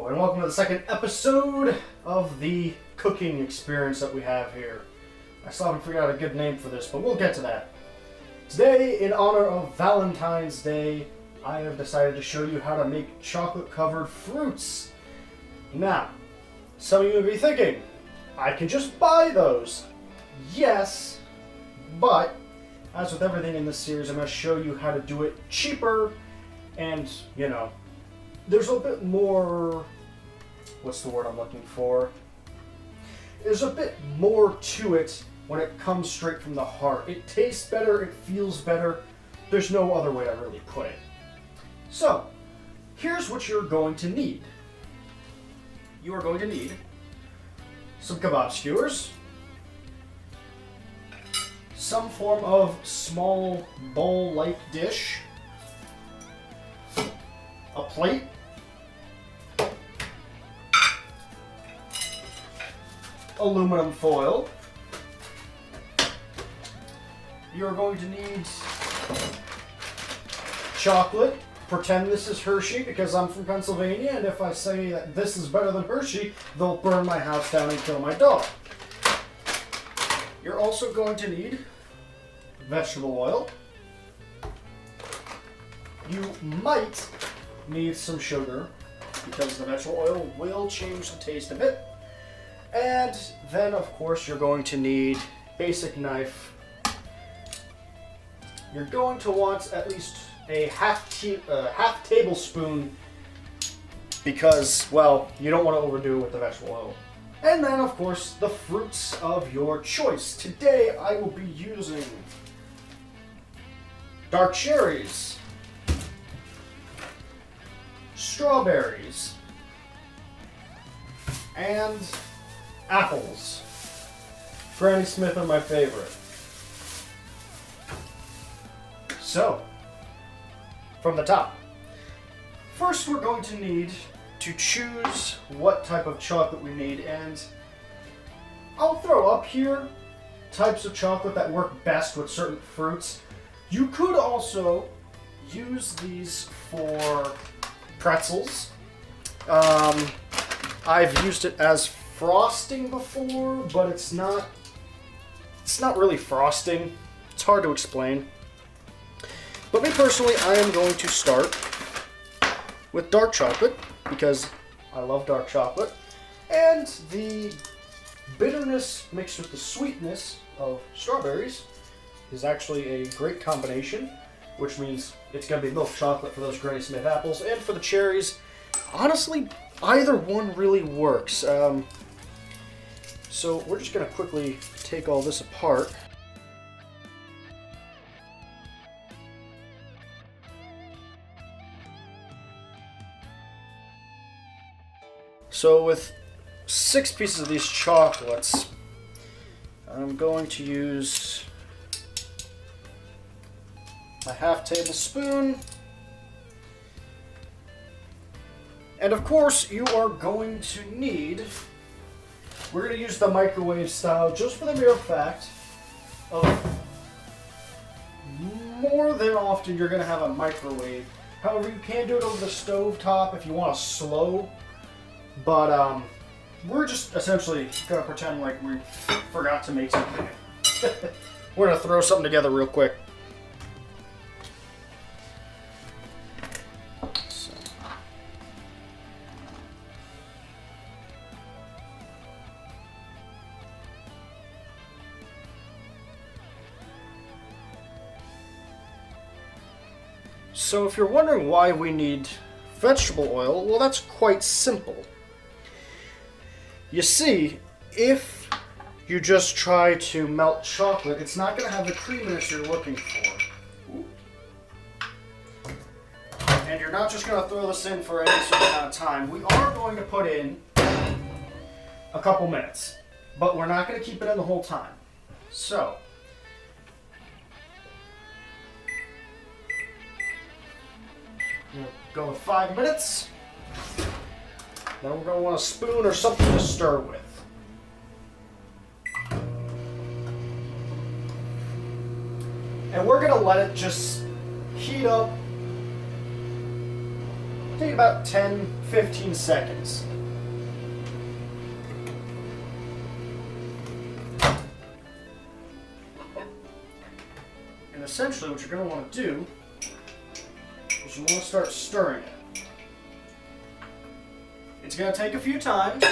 Hello, and welcome to the second episode of the cooking experience that we have here. I still haven't figured out a good name for this, but we'll get to that. Today, in honor of Valentine's Day, I have decided to show you how to make chocolate-covered fruits. Now, some of you may be thinking, I can just buy those. Yes, but as with everything in this series, I'm going to show you how to do it cheaper and, there's a bit more, what's the word I'm looking for? There's a bit more to it when it comes straight from the heart. It tastes better, it feels better. There's no other way to really put it. So, here's what you're going to need. You are going to need some kebab skewers, some form of small bowl-like dish, a plate, aluminum foil. You're going to need chocolate. Pretend this is Hershey because I'm from Pennsylvania, and if I say that this is better than Hershey, they'll burn my house down and kill my dog. You're also going to need vegetable oil. You might need some sugar because the vegetable oil will change the taste a bit. And then, of course, you're going to need basic knife. You're going to want at least a half tablespoon because, well, you don't want to overdo it with the vegetable oil. And then, of course, the fruits of your choice. Today, I will be using dark cherries, strawberries, and apples. Granny Smith are my favorite. So, from the top. First, we're going to need to choose what type of chocolate we need, and I'll throw up here types of chocolate that work best with certain fruits. You could also use these for pretzels. I've used it as frosting before, but it's not really frosting. It's hard to explain. But me personally, I am going to start with dark chocolate because I love dark chocolate. And the bitterness mixed with the sweetness of strawberries is actually a great combination, which means it's going to be milk chocolate for those Granny Smith apples. And for the cherries, honestly, either one really works. So we're just going to quickly take all this apart. So with 6 pieces of these chocolates, I'm going to use a half tablespoon. And of course, you are going to need, we're going to use the microwave style just for the mere fact of more than often you're going to have a microwave. However, you can do it over the stove top if you want to slow. But we're just essentially going to pretend like we forgot to make something. We're going to throw something together real quick. So if you're wondering why we need vegetable oil, well, that's quite simple. You see, if you just try to melt chocolate, it's not going to have the creaminess you're looking for. And you're not just going to throw this in for any certain amount of time. We are going to put in a couple minutes, but we're not going to keep it in the whole time. So, we'll go with 5 minutes. Then we're going to want a spoon or something to stir with. And we're going to let it just heat up Take about 10-15 seconds. And essentially what you're going to want to do is you want to start stirring it. It's going to take a few times,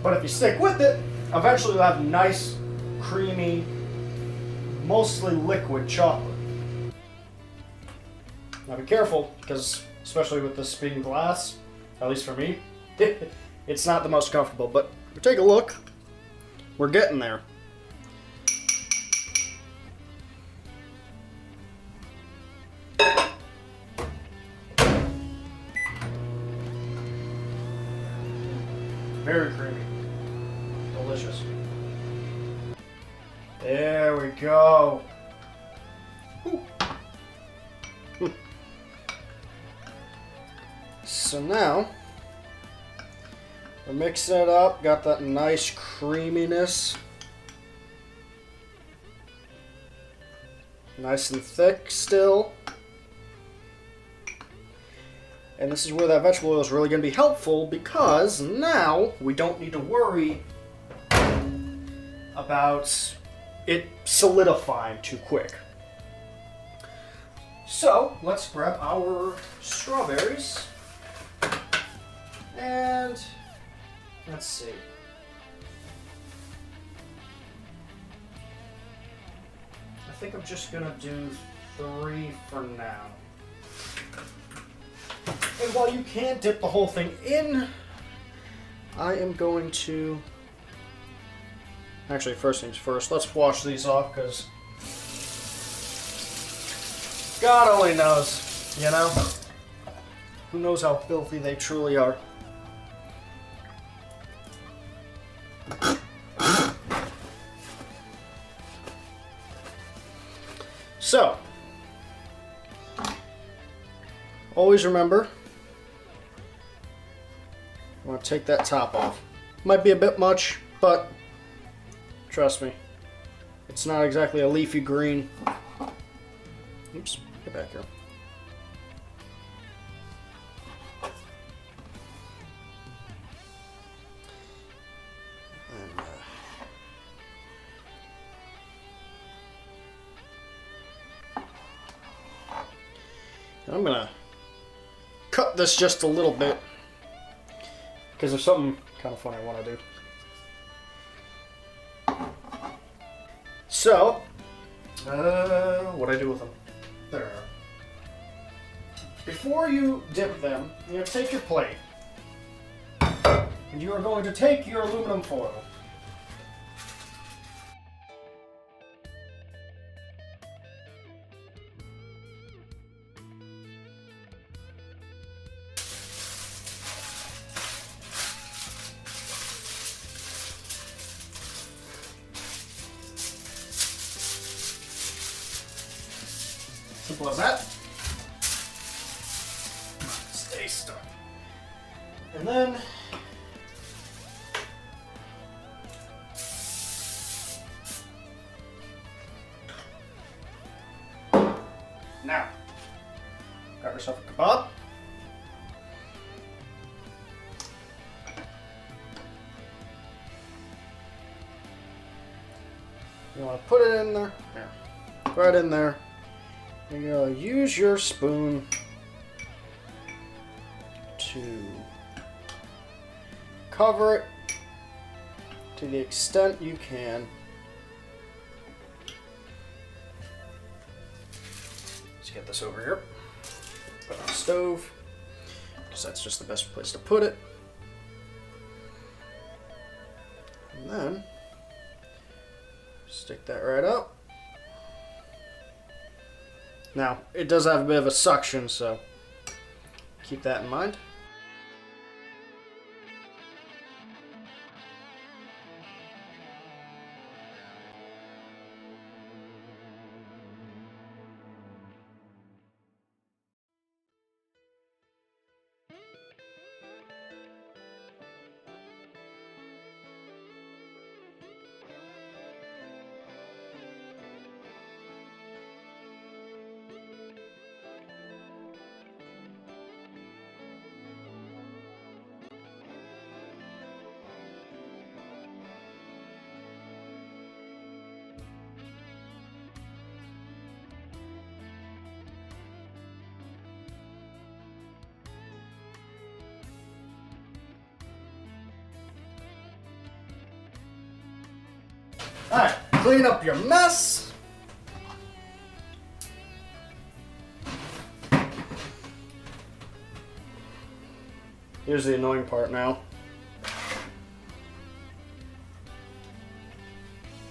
but if you stick with it, eventually you'll have nice, creamy, mostly liquid chocolate. Now be careful, because especially with this being glass, at least for me, it's not the most comfortable, but take a look. We're getting there. Very creamy. Delicious. There we go. So now, we're mixing it up, got that nice creaminess. Nice and thick still. And this is where that vegetable oil is really going to be helpful, because now we don't need to worry about it solidifying too quick. So let's grab our strawberries and let's see. I think I'm just going to do 3 for now. And while you can't dip the whole thing in, I am going to... Actually, first things first, let's wash these off, because God only knows, you know? Who knows how filthy they truly are. So, always remember, you want to take that top off. Might be a bit much, but trust me, it's not exactly a leafy green. Oops, get back here. And I'm gonna cut this just a little bit, because there's something kind of fun I want to do. So, what do I do with them? There. Before you dip them, you're going to take your plate, and you are going to take your aluminum foil. Simple as that. Stay stuck. And then now grab yourself a kebab. You want to put it in there. There. Right in there. You're going to use your spoon to cover it to the extent you can. Let's get this over here. Put it on the stove, because that's just the best place to put it. And then stick that right up. Now, it does have a bit of a suction, so keep that in mind. Alright, clean up your mess. Here's the annoying part now.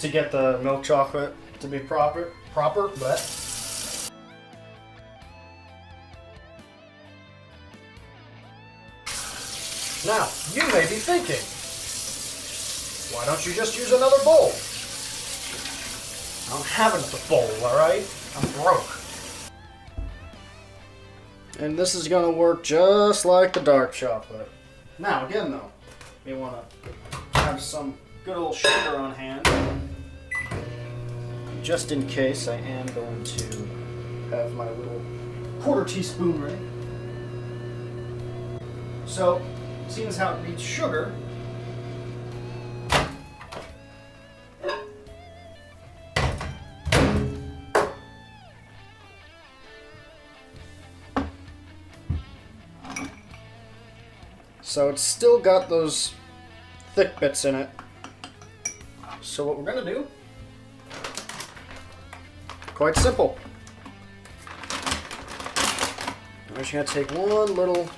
To get the milk chocolate to be proper, but now, you may be thinking, why don't you just use another bowl? I don't have another bowl, alright? I'm broke. And this is gonna work just like the dark chocolate. Now, again though, you wanna have some good old sugar on hand. Just in case, I am going to have my little quarter teaspoon ready. So, seeing as how it needs sugar, so it's still got those thick bits in it. So what we're gonna do, quite simple. I'm just gonna take one little,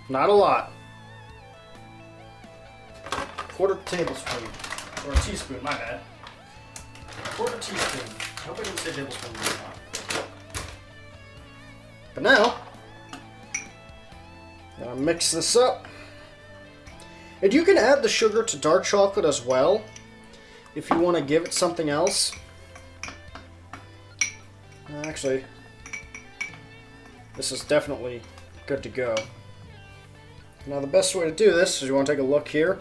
not a lot, quarter tablespoon, or a teaspoon, my bad. Quarter teaspoon. I hope I didn't say tablespoon. But now, I'm gonna mix this up. And you can add the sugar to dark chocolate as well, if you want to give it something else. Actually, this is definitely good to go. Now the best way to do this is you want to take a look here.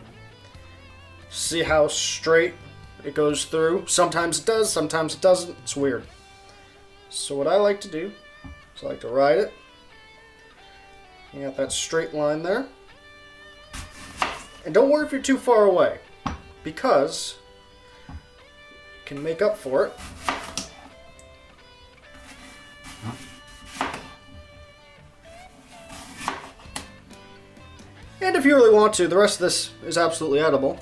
See how straight it goes through. Sometimes it does, sometimes it doesn't. It's weird. So what I like to do is I like to ride it. You got that straight line there. And don't worry if you're too far away, because you can make up for it. And if you really want to, the rest of this is absolutely edible.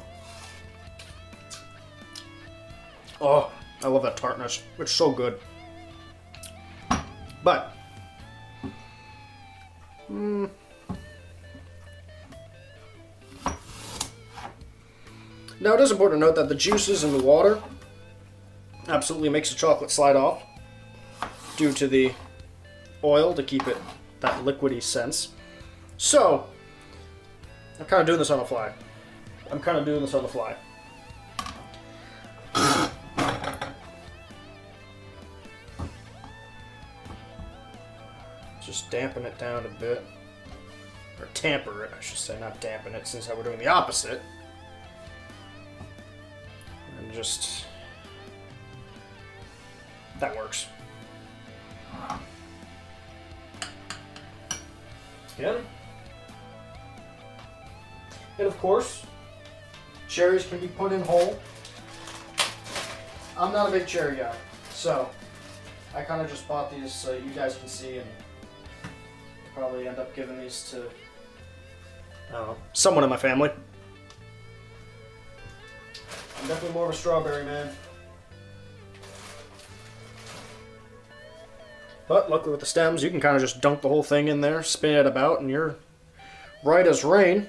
Oh, I love that tartness. It's so good. But, now it is important to note that the juices in the water absolutely makes the chocolate slide off due to the oil to keep it that liquidy sense. So, I'm kind of doing this on the fly. Just dampen it down a bit. Or tamper it, I should say, not dampen it, since we're doing the opposite. And just... that works. Again. And of course, cherries can be put in whole. I'm not a big cherry guy, so I kind of just bought these so you guys can see, and probably end up giving these to, I don't know, someone in my family. I'm definitely more of a strawberry man. But luckily with the stems, you can kind of just dunk the whole thing in there, spin it about, and you're right as rain.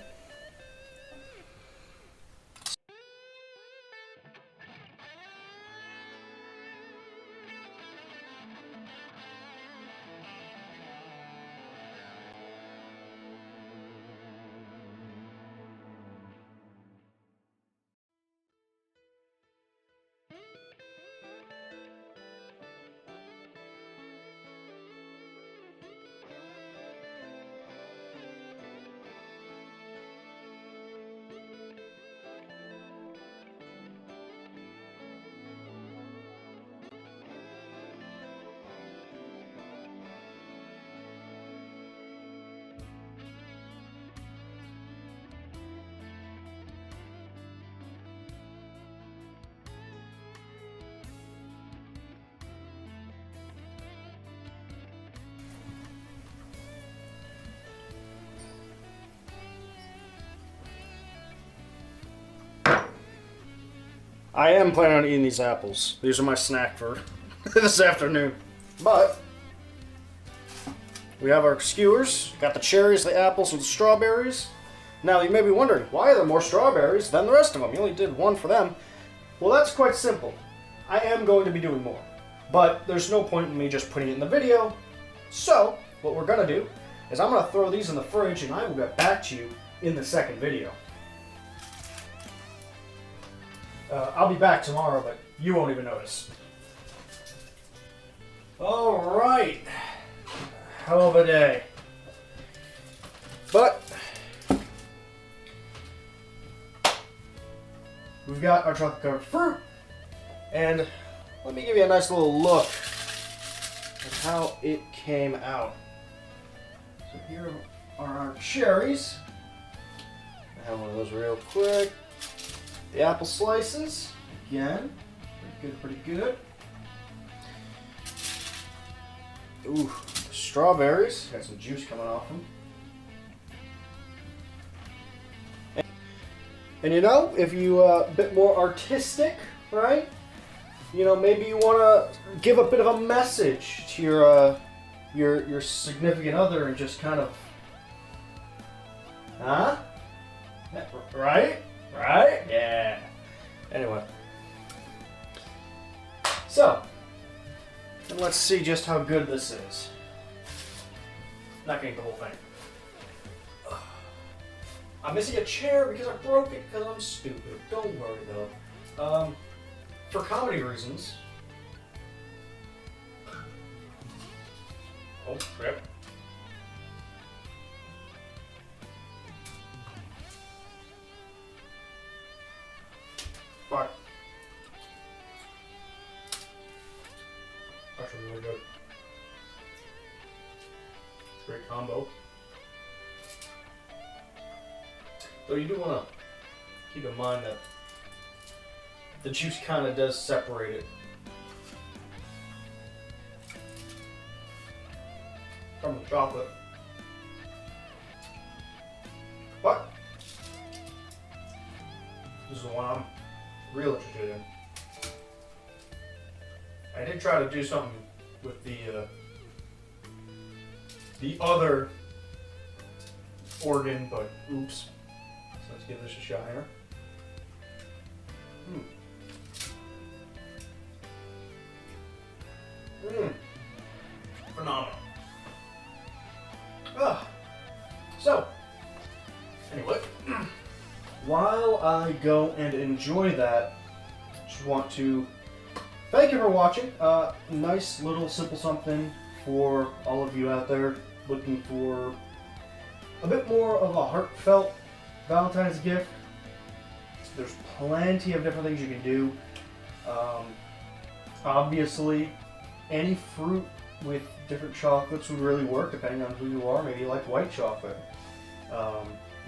I am planning on eating these apples. These are my snack for this afternoon. But we have our skewers, got the cherries, the apples, and the strawberries. Now you may be wondering, why are there more strawberries than the rest of them? You only did one for them. Well, that's quite simple. I am going to be doing more, but there's no point in me just putting it in the video. So what we're gonna do is I'm gonna throw these in the fridge and I will get back to you in the second video. I'll be back tomorrow, but you won't even notice. Alright. Hell of a day. But we've got our chocolate covered fruit, and let me give you a nice little look at how it came out. So here are our cherries. I have one of those real quick. The apple slices, again, pretty good. Ooh, strawberries, got some juice coming off them. And you know, if you a bit more artistic, right? You know, maybe you want to give a bit of a message to your significant other and just kind of, huh? Right? Right? Yeah. Anyway. So, let's see just how good this is. Not gonna eat the whole thing. I'm missing a chair because I broke it because I'm stupid. Don't worry though. For comedy reasons. Oh, crap. Fuck. Actually, really good. Great combo. Though you do want to keep in mind that the juice kind of does separate it from the chocolate. But this is the one I'm real interested in. I did try to do something with the other organ, but oops. So let's give this a shot here. Phenomenal. So, anyway, while I go and enjoy that, just want to thank you for watching. Nice little simple something for all of you out there looking for a bit more of a heartfelt Valentine's gift. There's plenty of different things you can do. Obviously, any fruit with different chocolates would really work depending on who you are. Maybe you like white chocolate.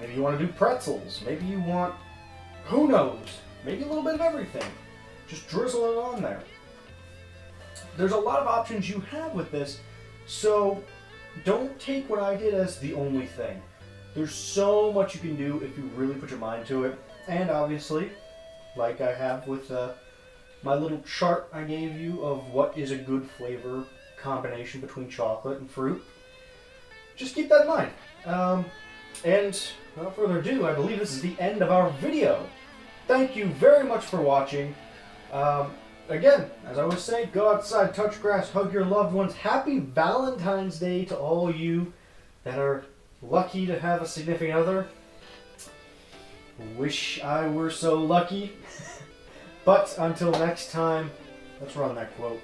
Maybe you want to do pretzels. Maybe you want, who knows, maybe a little bit of everything. Just drizzle it on there. There's a lot of options you have with this, so don't take what I did as the only thing. There's so much you can do if you really put your mind to it. And obviously, like I have with my little chart I gave you of what is a good flavor combination between chocolate and fruit, just keep that in mind. And without further ado, I believe this is the end of our video. Thank you very much for watching. Again, as I always say, go outside, touch grass, hug your loved ones. Happy Valentine's Day to all you that are lucky to have a significant other. Wish I were so lucky. But until next time, let's run that quote.